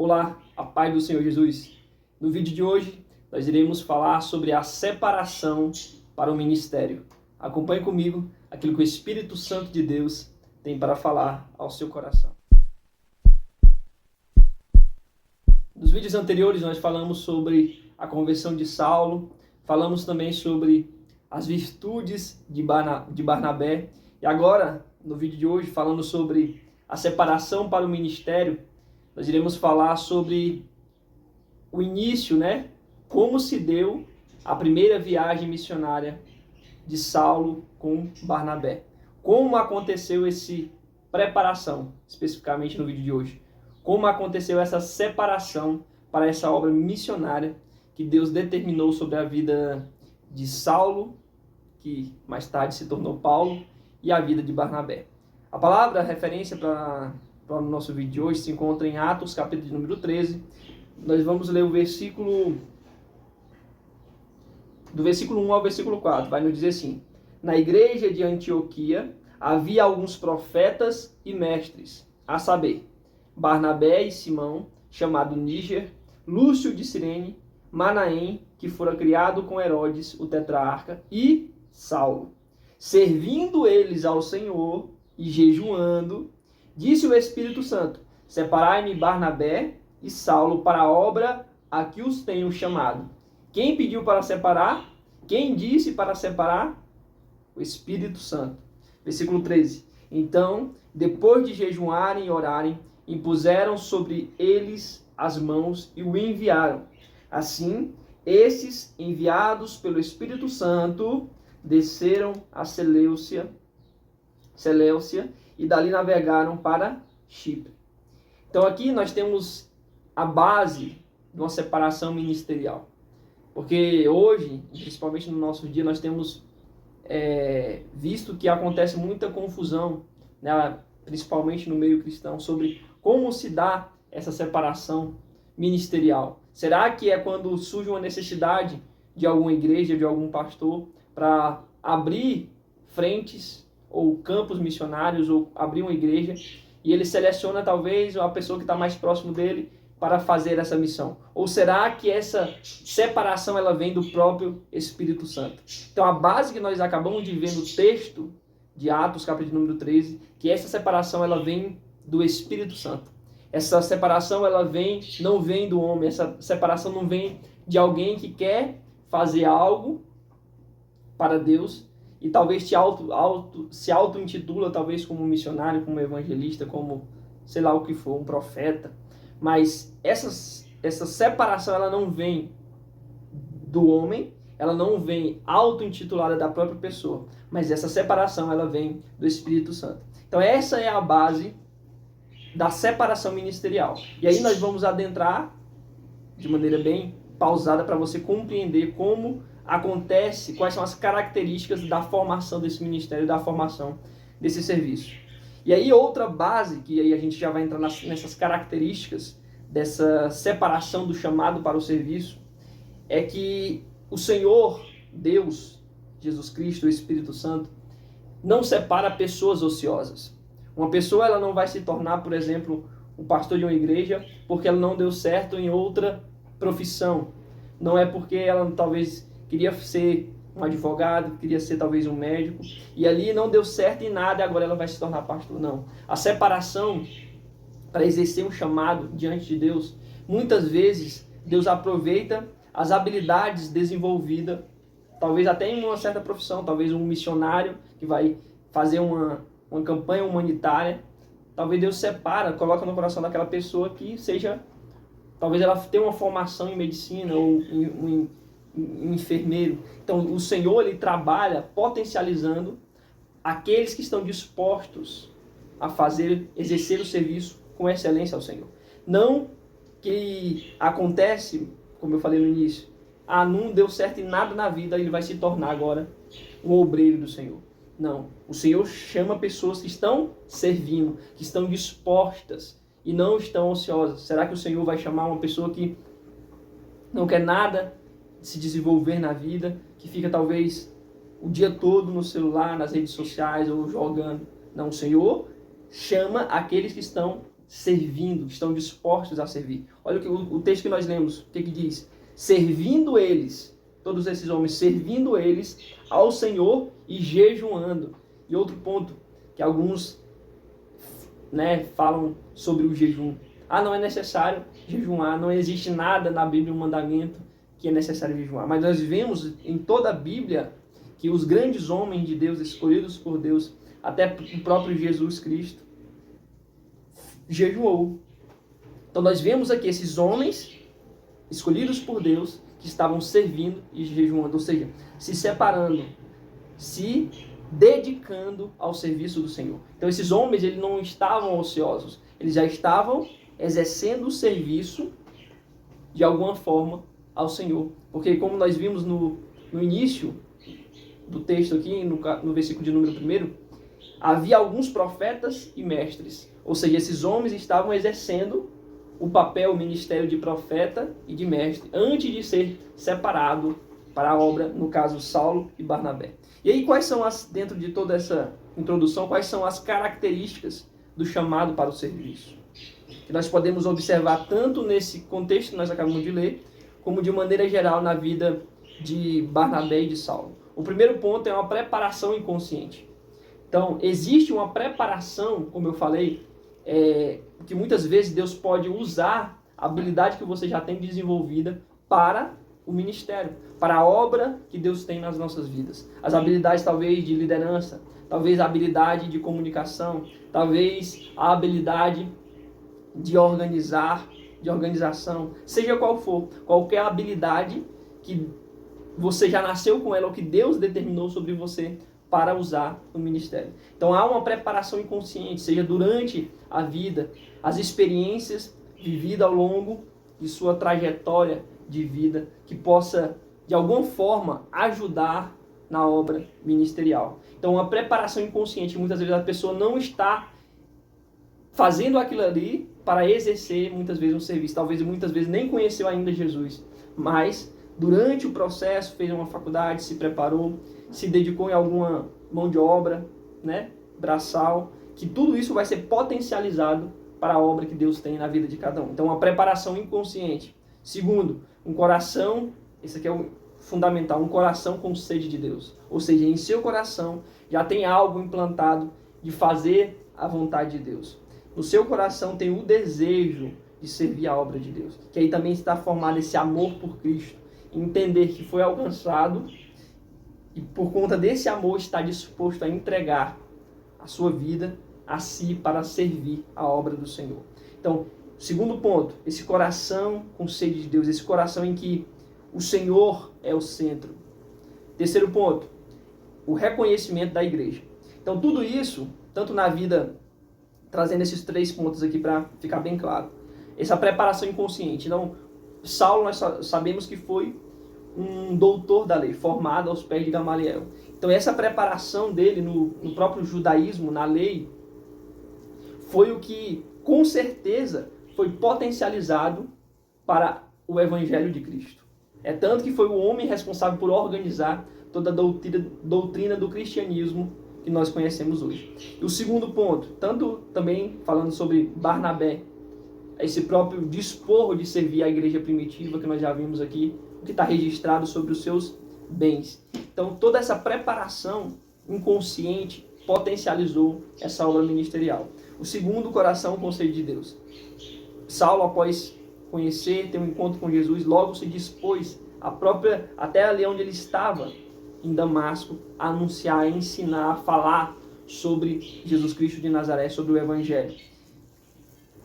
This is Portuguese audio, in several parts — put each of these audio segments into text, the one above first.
Olá, a paz do Senhor Jesus. No vídeo de hoje, nós iremos falar sobre a separação para o ministério. Acompanhe comigo aquilo que o Espírito Santo de Deus tem para falar ao seu coração. Nos vídeos anteriores, nós falamos sobre a conversão de Saulo, falamos também sobre as virtudes de Barnabé, e agora, no vídeo de hoje, falando sobre a separação para o ministério, nós iremos falar sobre o início, como se deu a primeira viagem missionária de Saulo com Barnabé. Como aconteceu essa preparação, especificamente no vídeo de hoje. Como aconteceu essa separação para essa obra missionária que Deus determinou sobre a vida de Saulo, que mais tarde se tornou Paulo, e a vida de Barnabé. A palavra, a referência para o nosso vídeo de hoje, se encontra em Atos, capítulo de número 13. Nós vamos ler o versículo, do versículo 1 ao versículo 4. Vai nos dizer assim: na igreja de Antioquia havia alguns profetas e mestres, a saber, Barnabé e Simão, chamado Níger, Lúcio de Cirene, Manaém, que fora criado com Herodes, o tetrarca, e Saulo. Servindo eles ao Senhor e jejuando, disse o Espírito Santo: separai-me Barnabé e Saulo para a obra a que os tenho chamado. Quem pediu para separar? Quem disse para separar? O Espírito Santo. Versículo 13. Então, depois de jejuarem e orarem, impuseram sobre eles as mãos e o enviaram. Assim, esses, enviados pelo Espírito Santo, desceram a Seleucia e dali navegaram para Chipre. Então aqui nós temos a base de uma separação ministerial. Porque hoje, principalmente no nosso dia, nós temos visto que acontece muita confusão, principalmente no meio cristão, sobre como se dá essa separação ministerial. Será que é quando surge uma necessidade de alguma igreja, de algum pastor, para abrir frentes ou campos missionários, ou abrir uma igreja, e ele seleciona talvez a pessoa que está mais próximo dele para fazer essa missão? Ou será que essa separação ela vem do próprio Espírito Santo? Então a base que nós acabamos de ver no texto de Atos, capítulo número 13, que essa separação ela vem do Espírito Santo. Essa separação ela não vem do homem, essa separação não vem de alguém que quer fazer algo para Deus e talvez se auto-intitula talvez como um missionário, como um evangelista, como sei lá o que for, um profeta. Mas essa separação ela não vem do homem, ela não vem auto-intitulada da própria pessoa, mas essa separação ela vem do Espírito Santo. Então essa é a base da separação ministerial. E aí nós vamos adentrar de maneira bem pausada para você compreender como acontece, quais são as características da formação desse ministério, da formação desse serviço. E aí outra base, que aí a gente já vai entrar nessas características dessa separação do chamado para o serviço, é que o Senhor, Deus, Jesus Cristo, o Espírito Santo, não separa pessoas ociosas. Uma pessoa ela não vai se tornar, por exemplo, um pastor de uma igreja porque ela não deu certo em outra profissão. Não é porque ela talvez queria ser um advogado, queria ser talvez um médico, e ali não deu certo em nada e agora ela vai se tornar pastor. Não. A separação para exercer um chamado diante de Deus, muitas vezes Deus aproveita as habilidades desenvolvidas, talvez até em uma certa profissão, talvez um missionário que vai fazer uma campanha humanitária, talvez Deus separa, coloca no coração daquela pessoa que seja, talvez ela tenha uma formação em medicina ou em enfermeiro. Então o Senhor ele trabalha potencializando aqueles que estão dispostos a exercer o serviço com excelência ao Senhor. Não que acontece, como eu falei no início, não deu certo em nada na vida, ele vai se tornar agora um obreiro do Senhor. Não, o Senhor chama pessoas que estão servindo, que estão dispostas e não estão ociosas. Será que o Senhor vai chamar uma pessoa que não quer nada se desenvolver na vida, que fica talvez o dia todo no celular, nas redes sociais ou jogando? Não, o Senhor chama aqueles que estão servindo, estão dispostos a servir. Olha o texto que nós lemos, o que diz? Servindo eles, todos esses homens, servindo eles ao Senhor e jejuando. E outro ponto, que alguns falam sobre o jejum. Não é necessário jejuar, não existe nada na Bíblia, um mandamento que é necessário jejuar. Mas nós vemos em toda a Bíblia que os grandes homens de Deus, escolhidos por Deus, até o próprio Jesus Cristo, jejuou. Então nós vemos aqui esses homens escolhidos por Deus que estavam servindo e jejuando, ou seja, se separando, se dedicando ao serviço do Senhor. Então esses homens, eles não estavam ociosos, eles já estavam exercendo o serviço de alguma forma ao Senhor. Porque como nós vimos no início do texto aqui, no versículo de número 1, havia alguns profetas e mestres. Ou seja, esses homens estavam exercendo o papel, o ministério de profeta e de mestre, antes de ser separado para a obra, no caso Saulo e Barnabé. E aí dentro de toda essa introdução, quais são as características do chamado para o serviço? Que nós podemos observar tanto nesse contexto que nós acabamos de ler, como de maneira geral na vida de Barnabé e de Saulo. O primeiro ponto é uma preparação inconsciente. Então, existe uma preparação, como eu falei, que muitas vezes Deus pode usar a habilidade que você já tem desenvolvida para o ministério, para a obra que Deus tem nas nossas vidas. As habilidades talvez de liderança, talvez a habilidade de comunicação, talvez a habilidade de organização, seja qual for, qualquer habilidade que você já nasceu com ela ou que Deus determinou sobre você para usar no ministério. Então há uma preparação inconsciente, seja durante a vida, as experiências vividas ao longo de sua trajetória de vida, que possa de alguma forma ajudar na obra ministerial. Então uma preparação inconsciente, muitas vezes a pessoa não está fazendo aquilo ali para exercer muitas vezes um serviço, talvez muitas vezes nem conheceu ainda Jesus, mas durante o processo fez uma faculdade, se preparou, se dedicou em alguma mão de obra, braçal, que tudo isso vai ser potencializado para a obra que Deus tem na vida de cada um. Então, uma preparação inconsciente. Segundo, um coração, esse aqui é o fundamental, um coração com sede de Deus. Ou seja, em seu coração já tem algo implantado de fazer a vontade de Deus. No seu coração tem o desejo de servir a obra de Deus. Que aí também está formado esse amor por Cristo. Entender que foi alcançado e por conta desse amor está disposto a entregar a sua vida a si para servir a obra do Senhor. Então, segundo ponto, esse coração com sede de Deus, esse coração em que o Senhor é o centro. Terceiro ponto, o reconhecimento da igreja. Então, tudo isso, tanto na vida, trazendo esses 3 pontos aqui para ficar bem claro. Essa preparação inconsciente. Então, Saulo, nós sabemos que foi um doutor da lei, formado aos pés de Gamaliel. Então, essa preparação dele no próprio judaísmo, na lei, foi o que, com certeza, foi potencializado para o Evangelho de Cristo. É tanto que foi o homem responsável por organizar toda a doutrina do cristianismo que nós conhecemos hoje. E o segundo ponto, tanto também falando sobre Barnabé, esse próprio disporro de servir a igreja primitiva que nós já vimos aqui, o que está registrado sobre os seus bens. Então, toda essa preparação inconsciente potencializou essa obra ministerial. O segundo, coração com sede de Deus. Saulo, após conhecer, ter um encontro com Jesus, logo se dispôs até ali onde ele estava, em Damasco, a anunciar, a ensinar, a falar sobre Jesus Cristo de Nazaré, sobre o Evangelho.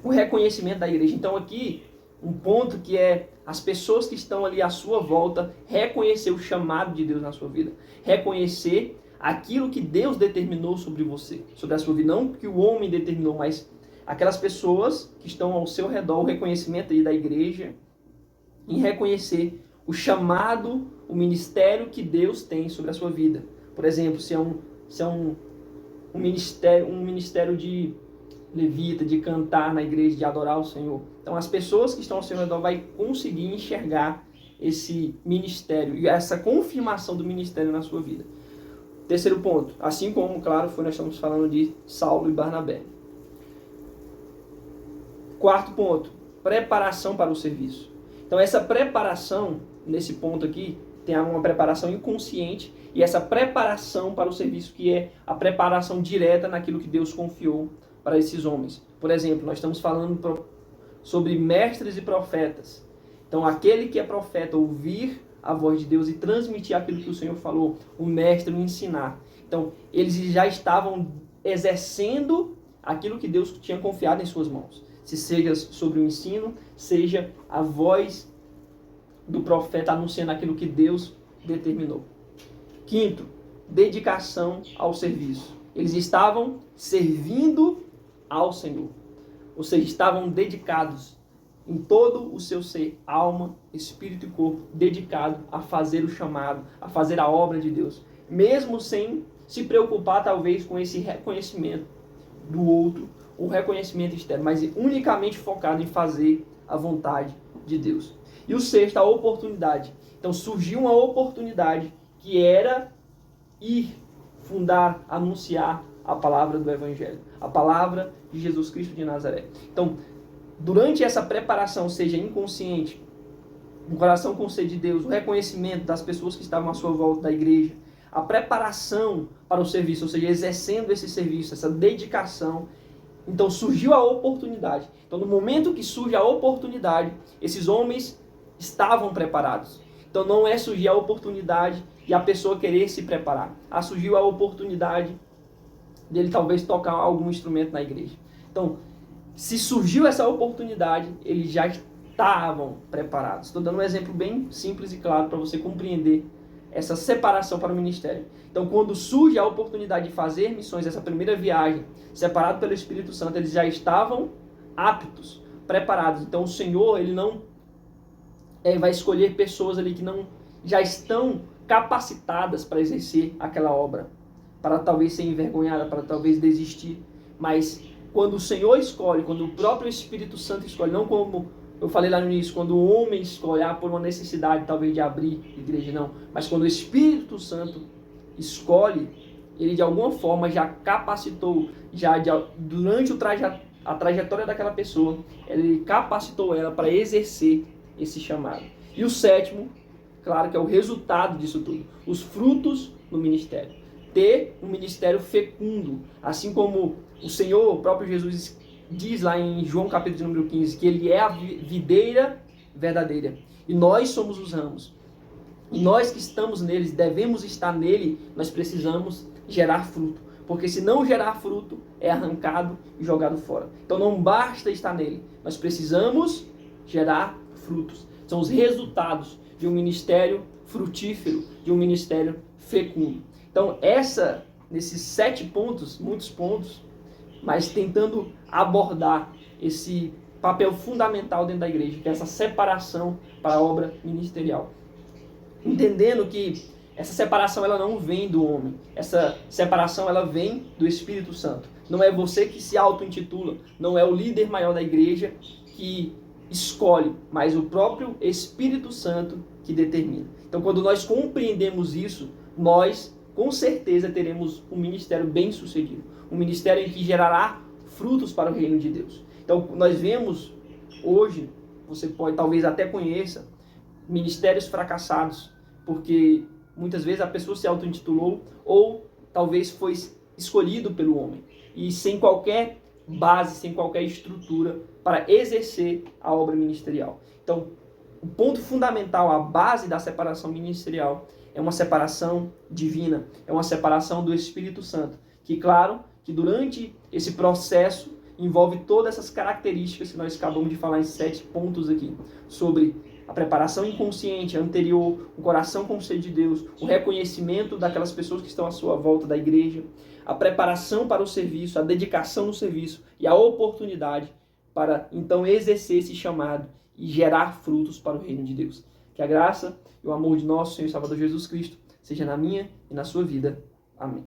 O reconhecimento da igreja. Então aqui, um ponto que é as pessoas que estão ali à sua volta, reconhecer o chamado de Deus na sua vida. Reconhecer aquilo que Deus determinou sobre você, sobre a sua vida. Não que o homem determinou, mas aquelas pessoas que estão ao seu redor, o reconhecimento aí da igreja, em reconhecer o chamado, o ministério que Deus tem sobre a sua vida. Por exemplo, se é um ministério de levita, de cantar na igreja, de adorar o Senhor. Então as pessoas que estão ao seu redor vão conseguir enxergar esse ministério e essa confirmação do ministério na sua vida. Terceiro ponto, assim como, claro, nós estamos falando de Saulo e Barnabé. Quarto ponto, preparação para o serviço. Então essa preparação, nesse ponto aqui, tem uma preparação inconsciente e essa preparação para o serviço que é a preparação direta naquilo que Deus confiou para esses homens. Por exemplo, nós estamos falando sobre mestres e profetas. Então aquele que é profeta ouvir a voz de Deus e transmitir aquilo que o Senhor falou, o mestre o ensinar. Então eles já estavam exercendo aquilo que Deus tinha confiado em suas mãos. Se seja sobre o ensino, seja a voz do profeta anunciando aquilo que Deus determinou. Quinto, dedicação ao serviço. Eles estavam servindo ao Senhor. Ou seja, estavam dedicados em todo o seu ser, alma, espírito e corpo, dedicado a fazer o chamado, a fazer a obra de Deus. Mesmo sem se preocupar, talvez, com esse reconhecimento do outro, o reconhecimento externo, mas unicamente focado em fazer a vontade de Deus. E o sexto, a oportunidade. Então surgiu uma oportunidade que era ir fundar, anunciar a palavra do Evangelho, a palavra de Jesus Cristo de Nazaré. Então, durante essa preparação, seja inconsciente, o coração com sede de Deus, o reconhecimento das pessoas que estavam à sua volta da igreja, a preparação para o serviço, ou seja, exercendo esse serviço, essa dedicação, então surgiu a oportunidade. Então, no momento que surge a oportunidade, esses homens estavam preparados. Então, não é surgir a oportunidade e a pessoa querer se preparar. Surgiu a oportunidade dele talvez tocar algum instrumento na igreja. Então, se surgiu essa oportunidade, eles já estavam preparados. Estou dando um exemplo bem simples e claro para você compreender essa separação para o ministério. Então, quando surge a oportunidade de fazer missões, essa primeira viagem, separado pelo Espírito Santo, eles já estavam aptos, preparados. Então, o Senhor, ele não vai escolher pessoas ali que não já estão capacitadas para exercer aquela obra, para talvez ser envergonhada, para talvez desistir. Mas quando o Senhor escolhe, quando o próprio Espírito Santo escolhe, não como eu falei lá no início, quando o homem escolhe por uma necessidade talvez de abrir igreja, não. Mas quando o Espírito Santo escolhe, ele de alguma forma já capacitou, durante a trajetória daquela pessoa, ele capacitou ela para exercer esse chamado. E o sétimo, claro que é o resultado disso tudo, os frutos no ministério. Ter um ministério fecundo, assim como o Senhor, o próprio Jesus diz lá em João capítulo número 15, que ele é a videira verdadeira e nós somos os ramos. E nós que estamos neles, devemos estar nele, nós precisamos gerar fruto. Porque se não gerar fruto, é arrancado e jogado fora. Então não basta estar nele, nós precisamos gerar frutos. São os resultados de um ministério frutífero, de um ministério fecundo. Então nesses 7 pontos, muitos pontos, mas tentando abordar esse papel fundamental dentro da igreja, que é essa separação para a obra ministerial. Entendendo que essa separação ela não vem do homem, essa separação ela vem do Espírito Santo. Não é você que se auto-intitula, não é o líder maior da igreja que escolhe, mas o próprio Espírito Santo que determina. Então, quando nós compreendemos isso, nós com certeza teremos um ministério bem sucedido, um ministério em que gerará frutos para o reino de Deus. Então nós vemos hoje, você pode talvez até conheça, ministérios fracassados, porque muitas vezes a pessoa se auto-intitulou ou talvez foi escolhido pelo homem e sem qualquer base, sem qualquer estrutura para exercer a obra ministerial. Então o ponto fundamental, a base da separação ministerial é uma separação divina, é uma separação do Espírito Santo, que claro, que durante esse processo envolve todas essas características que nós acabamos de falar em 7 pontos aqui, sobre a preparação inconsciente, anterior, o coração com sede de Deus, o reconhecimento daquelas pessoas que estão à sua volta da igreja, a preparação para o serviço, a dedicação no serviço e a oportunidade para então exercer esse chamado e gerar frutos para o reino de Deus. Que a graça e o amor de nosso Senhor e Salvador Jesus Cristo seja na minha e na sua vida. Amém.